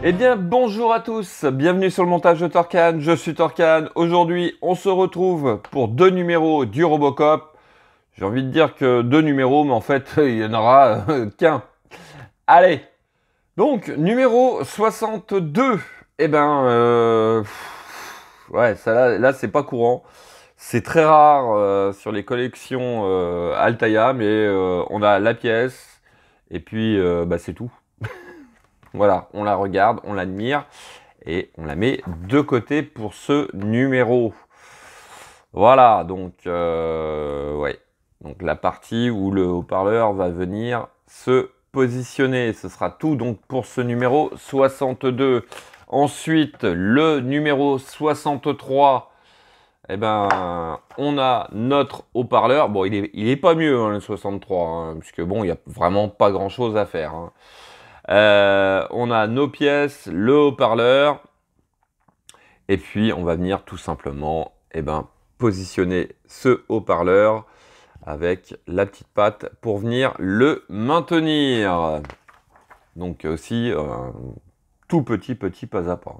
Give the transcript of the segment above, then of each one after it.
Eh bien, bonjour à tous, bienvenue sur le montage de Torcan, je suis Torcan. Aujourd'hui, on se retrouve pour deux numéros du Robocop. J'ai envie de dire que deux numéros, mais en fait, il n'y en aura qu'un. Allez, donc, numéro 62. Eh ben, ouais, ça là c'est pas courant. C'est très rare sur les collections Altaïa, mais on a la pièce, et puis bah, c'est tout. Voilà, on la regarde, on l'admire et on la met de côté pour ce numéro. Voilà, donc ouais, donc la partie où le haut-parleur va venir se positionner. Ce sera tout donc pour ce numéro 62. Ensuite, le numéro 63. Eh ben, on a notre haut-parleur. Bon, il est pas mieux, hein, le 63, hein, puisque bon, il n'y a vraiment pas grand-chose à faire. Hein. On a nos pièces, le haut-parleur, et puis on va venir tout simplement positionner ce haut-parleur avec la petite patte pour venir le maintenir. Donc aussi, tout petit pas à pas.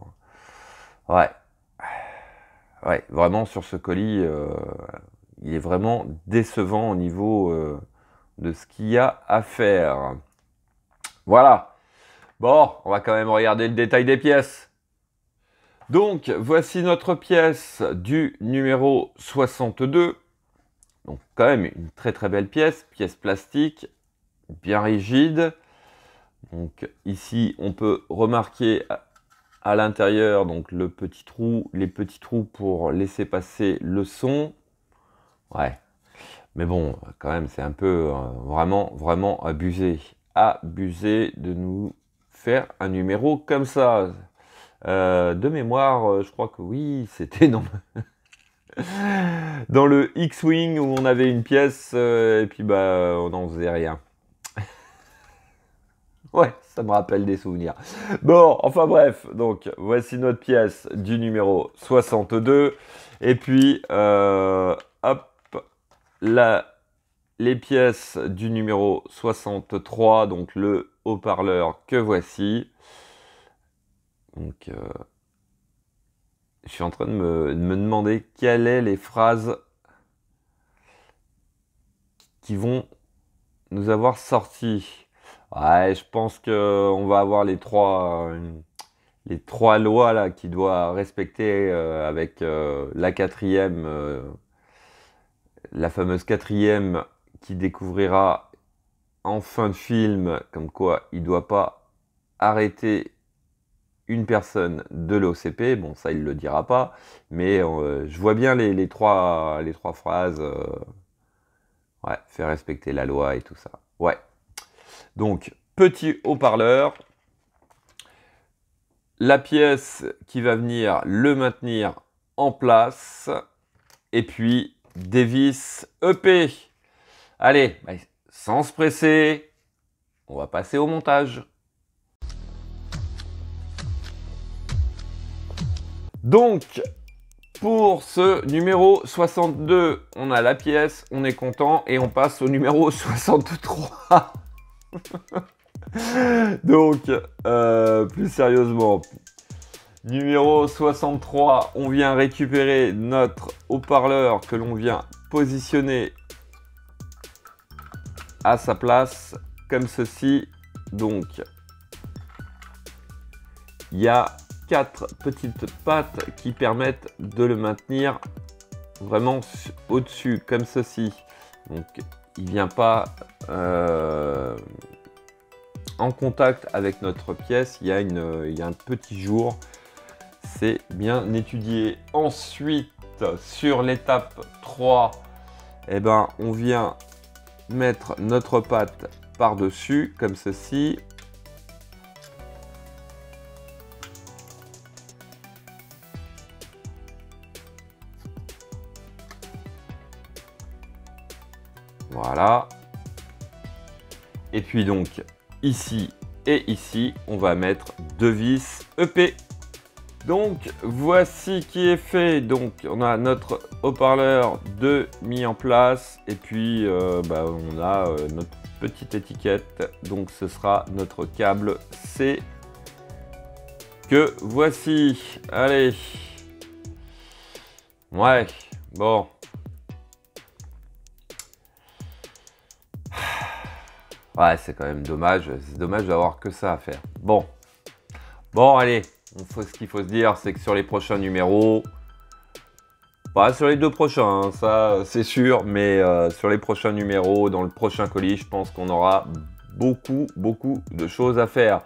Ouais. Ouais, vraiment sur ce colis, il est vraiment décevant au niveau de ce qu'il y a à faire. Voilà. Bon, on va quand même regarder le détail des pièces. Donc, voici notre pièce du numéro 62. Donc, quand même une très belle pièce plastique, bien rigide. Donc, ici, on peut remarquer à l'intérieur donc les petits trous pour laisser passer le son. Ouais, mais bon, quand même, c'est un peu vraiment abusé. Abusé de nous faire un numéro comme ça. De mémoire, je crois que oui, c'était dans le X-Wing où on avait une pièce et puis bah on n'en faisait rien. Ouais, ça me rappelle des souvenirs. Bon, enfin bref, donc voici notre pièce du numéro 62. Et puis, hop, là, les pièces du numéro 63, donc le haut-parleur que voici. Donc, je suis en train de me demander quelles sont les phrases qui vont nous avoir sorti. Ouais, je pense qu'on va avoir les trois lois là qui doit respecter avec la quatrième, la fameuse quatrième qui découvrira en fin de film comme quoi il ne doit pas arrêter une personne de l'OCP. Bon, ça, il ne le dira pas, mais je vois bien les trois phrases. Ouais, faire respecter la loi et tout ça. Ouais. Donc, petit haut-parleur. La pièce qui va venir le maintenir en place. Et puis, des vis EP. Allez, sans se presser, on va passer au montage. Donc, pour ce numéro 62, on a la pièce, on est content et on passe au numéro 63. Donc, plus sérieusement, numéro 63, on vient récupérer notre haut-parleur que l'on vient positionner à sa place, comme ceci. Donc, il y a 4 petites pattes qui permettent de le maintenir vraiment au-dessus, comme ceci. Donc, il ne vient pas en contact avec notre pièce. Il y a un petit jour. C'est bien étudié. Ensuite, sur l'étape 3, on vient mettre notre patte par-dessus, comme ceci. Voilà. Et puis donc, ici et ici, on va mettre 2 vis EP. Donc, voici qui est fait. Donc, on a notre haut-parleur mis en place. Et puis, on a notre petite étiquette. Donc, ce sera notre câble C que voici. Allez. Ouais, bon. Ouais, c'est quand même dommage. C'est dommage d'avoir que ça à faire. Bon. Bon, allez. Ce qu'il faut se dire, c'est que sur les prochains numéros... Pas sur les 2 prochains, hein, ça c'est sûr, mais sur les prochains numéros, dans le prochain colis, je pense qu'on aura beaucoup de choses à faire.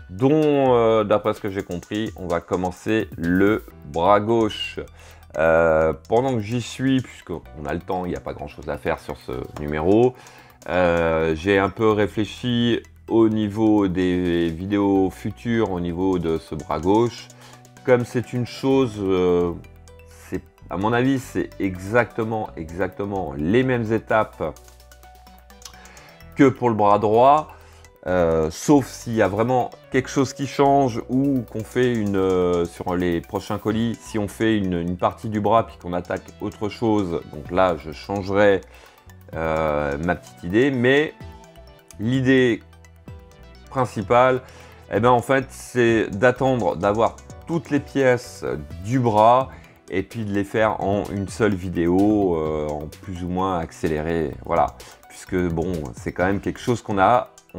Dont, d'après ce que j'ai compris, on va commencer le bras gauche. Pendant que j'y suis, puisqu'on a le temps, il n'y a pas grand chose à faire sur ce numéro, j'ai un peu réfléchi au niveau des vidéos futures, au niveau de ce bras gauche. Comme c'est une chose... à mon avis, c'est exactement les mêmes étapes que pour le bras droit, sauf s'il y a vraiment quelque chose qui change ou qu'on fait sur les prochains colis, si on fait une partie du bras puis qu'on attaque autre chose, donc là, je changerai ma petite idée, mais l'idée principale, eh ben, en fait, c'est d'attendre d'avoir toutes les pièces du bras et puis de les faire en une seule vidéo, en plus ou moins accéléré, voilà. Puisque bon, c'est quand même quelque chose qu'on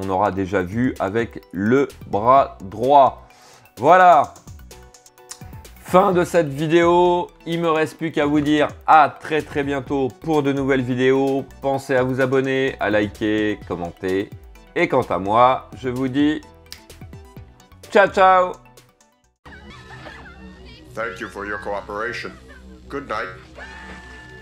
aura déjà vu avec le bras droit. Voilà. Fin de cette vidéo, il me reste plus qu'à vous dire à très bientôt pour de nouvelles vidéos. Pensez à vous abonner, à liker, commenter. Et quant à moi, je vous dis ciao ciao. Thank you for your cooperation. Good night.